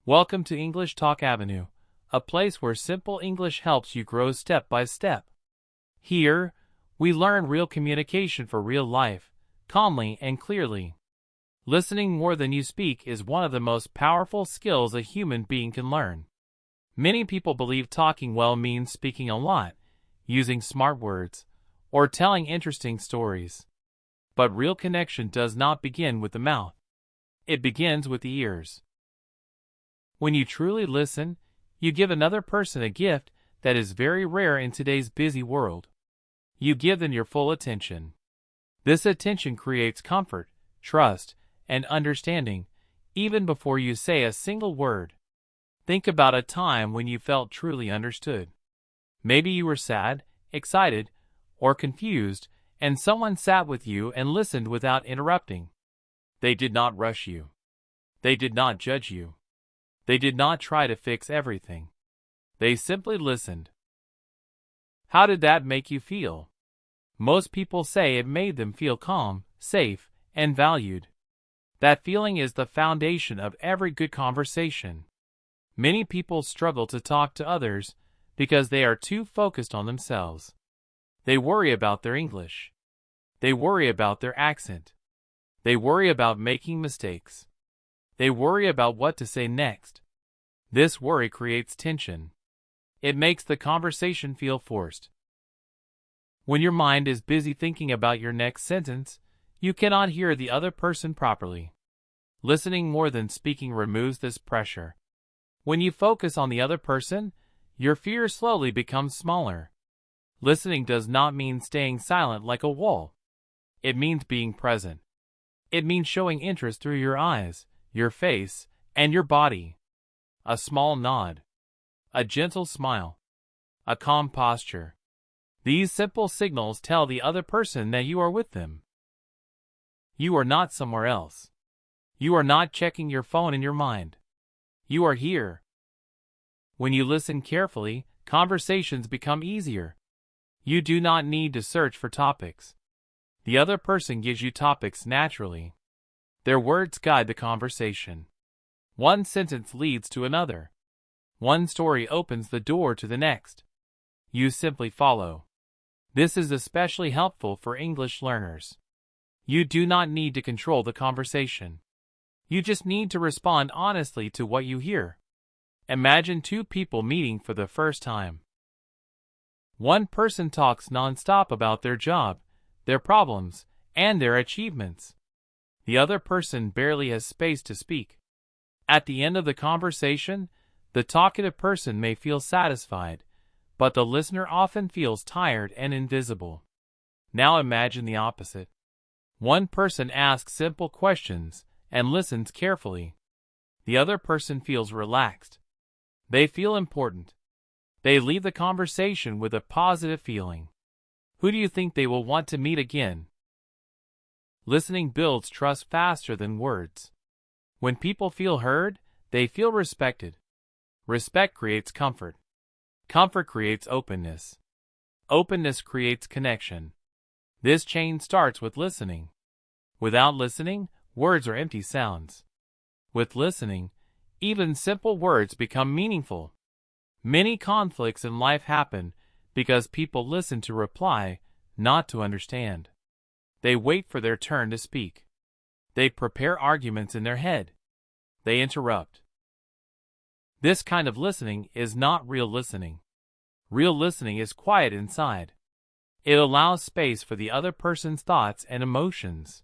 Welcome to English Talk Avenue, a place where simple English helps you grow step by step. Here, we learn real communication for real life, calmly and clearly. Listening more than you speak is one of the most powerful skills a human being can learn. Many people believe talking well means speaking a lot, using smart words, or telling interesting stories. But real connection does not begin with the mouth. It begins with the ears. When you truly listen, you give another person a gift that is very rare in today's busy world. You give them your full attention. This attention creates comfort, trust, and understanding, even before you say a single word. Think about a time when you felt truly understood. Maybe you were sad, excited, or confused, and someone sat with you and listened without interrupting. They did not rush you. They did not judge you. They did not try to fix everything. They simply listened. How did that make you feel? Most people say it made them feel calm, safe, and valued. That feeling is the foundation of every good conversation. Many people struggle to talk to others because they are too focused on themselves. They worry about their English. They worry about their accent. They worry about making mistakes. They worry about what to say next. This worry creates tension. It makes the conversation feel forced. When your mind is busy thinking about your next sentence, you cannot hear the other person properly. Listening more than speaking removes this pressure. When you focus on the other person, your fear slowly becomes smaller. Listening does not mean staying silent like a wall. It means being present. It means showing interest through your eyes, your face, and your body. A small nod. A gentle smile. A calm posture. These simple signals tell the other person that you are with them. You are not somewhere else. You are not checking your phone in your mind. You are here. When you listen carefully, conversations become easier. You do not need to search for topics. The other person gives you topics naturally. Their words guide the conversation. One sentence leads to another. One story opens the door to the next. You simply follow. This is especially helpful for English learners. You do not need to control the conversation. You just need to respond honestly to what you hear. Imagine two people meeting for the first time. One person talks nonstop about their job, their problems, and their achievements. The other person barely has space to speak. At the end of the conversation, the talkative person may feel satisfied, but the listener often feels tired and invisible. Now imagine the opposite. One person asks simple questions and listens carefully. The other person feels relaxed. They feel important. They leave the conversation with a positive feeling. Who do you think they will want to meet again? Listening builds trust faster than words. When people feel heard, they feel respected. Respect creates comfort. Comfort creates openness. Openness creates connection. This chain starts with listening. Without listening, words are empty sounds. With listening, even simple words become meaningful. Many conflicts in life happen because people listen to reply, not to understand. They wait for their turn to speak. They prepare arguments in their head. They interrupt. This kind of listening is not real listening. Real listening is quiet inside. It allows space for the other person's thoughts and emotions.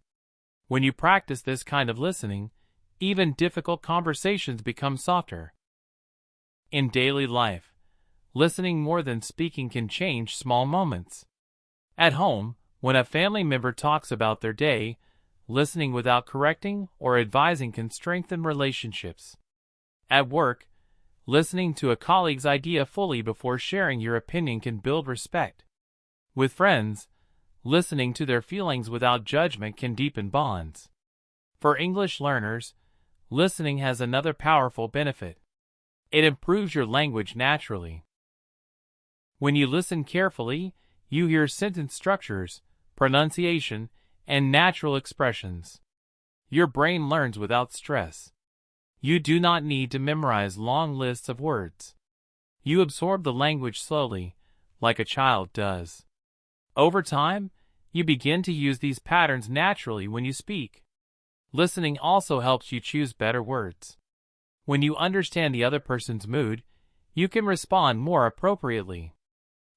When you practice this kind of listening, even difficult conversations become softer. In daily life, listening more than speaking can change small moments. At home, when a family member talks about their day, listening without correcting or advising can strengthen relationships. At work, listening to a colleague's idea fully before sharing your opinion can build respect. With friends, listening to their feelings without judgment can deepen bonds. For English learners, listening has another powerful benefit. It improves your language naturally. When you listen carefully, you hear sentence structures, pronunciation, and natural expressions. Your brain learns without stress. You do not need to memorize long lists of words. You absorb the language slowly, like a child does. Over time, you begin to use these patterns naturally when you speak. Listening also helps you choose better words. When you understand the other person's mood, you can respond more appropriately.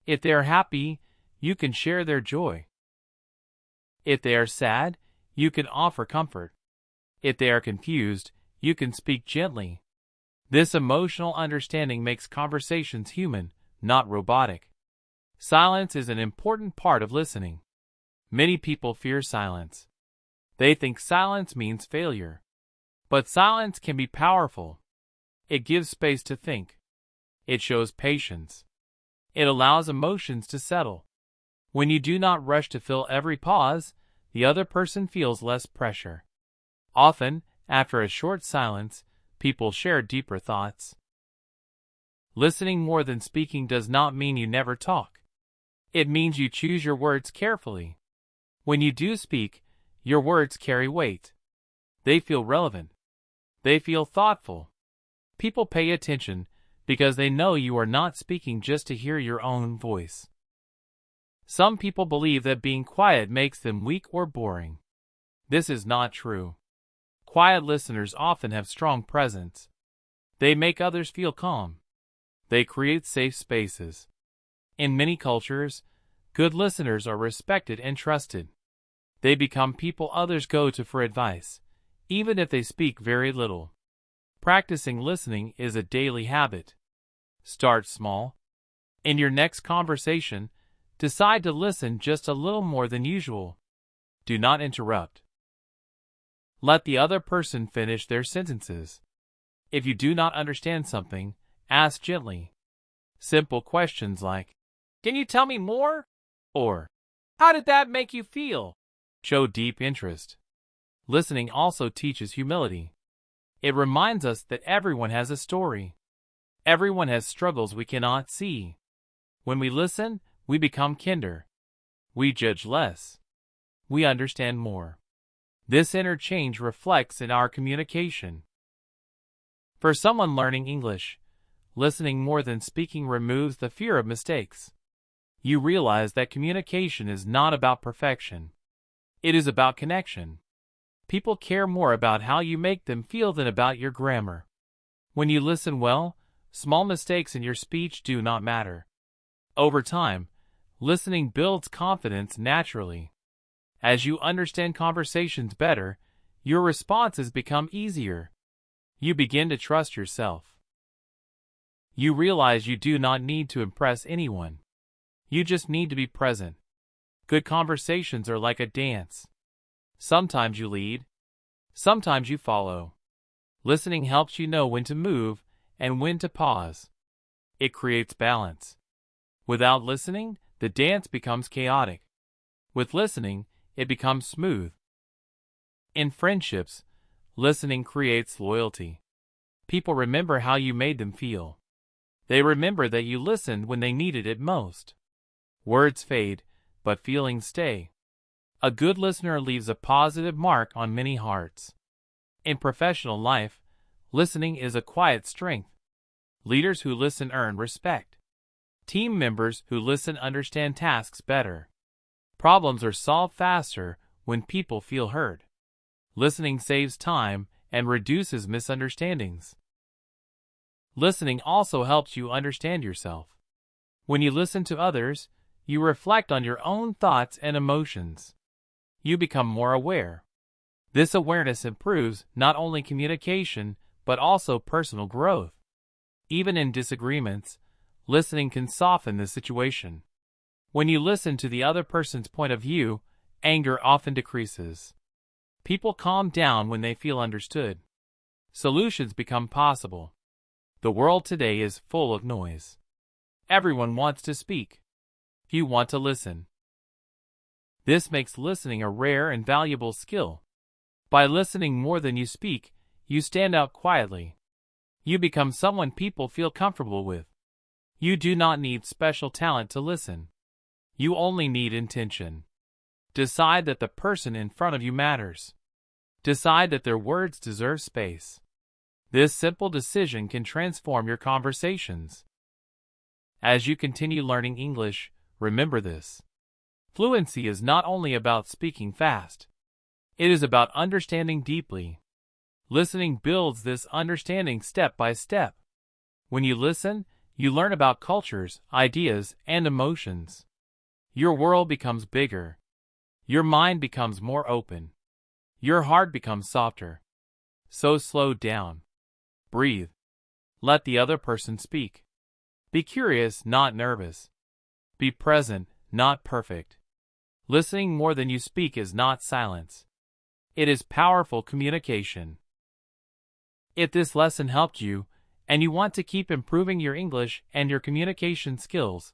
If they are happy, you can share their joy. If they are sad, you can offer comfort. If they are confused, you can speak gently. This emotional understanding makes conversations human, not robotic. Silence is an important part of listening. Many people fear silence. They think silence means failure. But silence can be powerful. It gives space to think. It shows patience. It allows emotions to settle. When you do not rush to fill every pause, the other person feels less pressure. Often, after a short silence, people share deeper thoughts. Listening more than speaking does not mean you never talk. It means you choose your words carefully. When you do speak, your words carry weight. They feel relevant. They feel thoughtful. People pay attention because they know you are not speaking just to hear your own voice. Some people believe that being quiet makes them weak or boring. This is not true. Quiet listeners often have strong presence. They make others feel calm. They create safe spaces. In many cultures, good listeners are respected and trusted. They become people others go to for advice, even if they speak very little. Practicing listening is a daily habit. Start small. In your next conversation, decide to listen just a little more than usual. Do not interrupt. Let the other person finish their sentences. If you do not understand something, ask gently. Simple questions like, "Can you tell me more?" or "How did that make you feel?" show deep interest. Listening also teaches humility. It reminds us that everyone has a story. Everyone has struggles we cannot see. When we listen, we become kinder. We judge less. We understand more. This inner change reflects in our communication. For someone learning English, listening more than speaking removes the fear of mistakes. You realize that communication is not about perfection. It is about connection. People care more about how you make them feel than about your grammar. When you listen well, small mistakes in your speech do not matter. Over time, listening builds confidence naturally. As you understand conversations better, your responses become easier. You begin to trust yourself. You realize you do not need to impress anyone. You just need to be present. Good conversations are like a dance. Sometimes you lead. Sometimes you follow. Listening helps you know when to move and when to pause. It creates balance. Without listening, the dance becomes chaotic. With listening, it becomes smooth. In friendships, listening creates loyalty. People remember how you made them feel. They remember that you listened when they needed it most. Words fade, but feelings stay. A good listener leaves a positive mark on many hearts. In professional life, listening is a quiet strength. Leaders who listen earn respect. Team members who listen understand tasks better. Problems are solved faster when people feel heard. Listening saves time and reduces misunderstandings. Listening also helps you understand yourself. When you listen to others, you reflect on your own thoughts and emotions. You become more aware. This awareness improves not only communication, but also personal growth. Even in disagreements, listening can soften the situation. When you listen to the other person's point of view, anger often decreases. People calm down when they feel understood. Solutions become possible. The world today is full of noise. Everyone wants to speak. Few want to listen. This makes listening a rare and valuable skill. By listening more than you speak, you stand out quietly. You become someone people feel comfortable with. You do not need special talent to listen. You only need intention. Decide that the person in front of you matters. Decide that their words deserve space. This simple decision can transform your conversations. As you continue learning English, remember this. Fluency is not only about speaking fast. It is about understanding deeply. Listening builds this understanding step by step. When you listen, you learn about cultures, ideas, and emotions. Your world becomes bigger. Your mind becomes more open. Your heart becomes softer. So slow down. Breathe. Let the other person speak. Be curious, not nervous. Be present, not perfect. Listening more than you speak is not silence. It is powerful communication. If this lesson helped you, and you want to keep improving your English and your communication skills,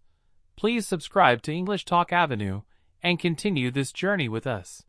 please subscribe to English Talk Avenue and continue this journey with us.